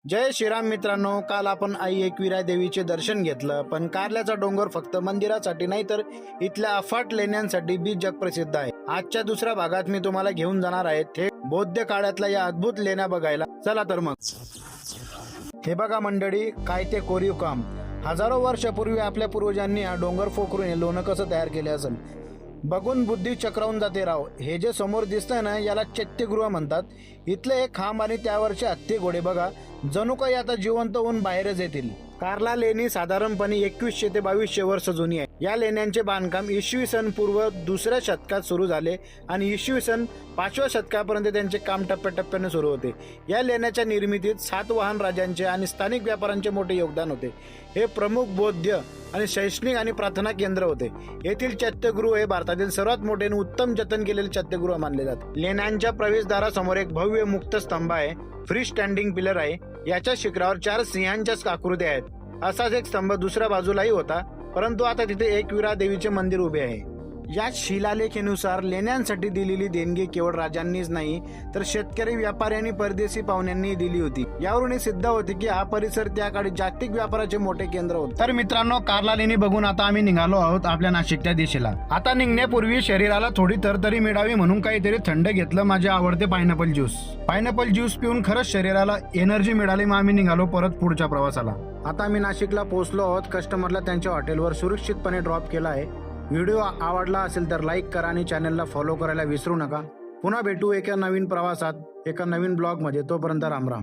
जय श्रीराम मित्रांनो, काल आपण आई एकविरा देवीचे दर्शन घेतलं, पण कारल्याचा डोंगर फक्त मंदिरासाठी नाही तर इथल्या अफाट लेण्यांसाठी बी जगप्रसिद्ध आहे. आजच्या दुसऱ्या भागात मी तुम्हाला घेऊन जाणार आहे थेट बौद्ध काळातल्या या अद्भुत लेण्या बघायला. चला तर मग. हे बघा मंडळी, काय ते कोरीव काम. हजारो वर्षापूर्वी आपल्या पूर्वजांनी हा डोंगर पोखरून हे लोणं कसं तयार केले असेल बघून बुद्धी चक्रावून जाते राव. हे जे समोर दिसतंय ना, याला चैत्यगृह म्हणतात. इथले एक खांब आणि त्यावरचे हत्ती घोडे बघा, जणू काही आता जिवंत होऊन बाहेरच येतील. कार्ला लेणी साधारणपणे 2100 ते 2200 वर्ष जुनी आहे. या लेण्यांचे बांधकाम इसवी सन पूर्व 2ऱ्या शतकात सुरू झाले आणि इसवी सन 5व्या शतकापर्यंत त्यांचे काम टप्प्याटप्प्याने सुरू होते. या लेण्याच्या निर्मितीत सातवाहन राजांचे आणि स्थानिक व्यापाऱ्यांचे मोठे योगदान होते. हे प्रमुख बौद्ध आणि शैक्षणिक आणि प्रार्थना केंद्र होते. येथील चैत्यगृह हे भारतातील सर्वात मोठे आणि उत्तम जतन केलेले चैत्यगृह मानले जाते. लेण्यांच्या प्रवेशद्वारासमोर एक भव्य मुक्त स्तंभ आहे, फ्री स्टँडिंग पिलर आहे. याच्या शिखरावर 4 सिंहांच्या आकृत्या आहेत. असाच एक स्तंभ दुसऱ्या बाजूलाही होता, परंतु आता तिथे एकविरा देवीचे मंदिर उभे आहे. या शिलालेखानुसार लेण्यांसाठी दिलेली देणगी केवळ राजांनीच नाही तर शेतकरी, व्यापारी आणि परदेशी पाहुण्यांनी दिली होती. यावरून सिद्ध होते की हा परिसर त्या काळी जागतिक व्यापाराचे मोठे केंद्र होते. तर मित्रांनो, कार्ला लेणी बघून आता आम्ही निघालो आहोत आपल्या नाशिकच्या दिशेला. आता निघण्यापूर्वी शरीराला थोडी तरतरी मिळावी म्हणून काहीतरी थंड घेतलं. माझे आवडते पायनॅपल ज्यूस पिऊन खरंच शरीराला एनर्जी मिळाली. मग आम्ही निघालो परत पुढच्या प्रवासाला. आता आम्ही नाशिकला पोहोचलो आहोत. कस्टमरला त्यांच्या हॉटेलवर सुरक्षितपणे ड्रॉप केला आहे. व्हिडिओ आवडला असेल तर लाईक करा आणि चॅनलला फॉलो करायला विसरू नका. पुन्हा भेटू एका नवीन प्रवासात, एका नवीन ब्लॉग मध्ये. तोपर्यंत राम राम.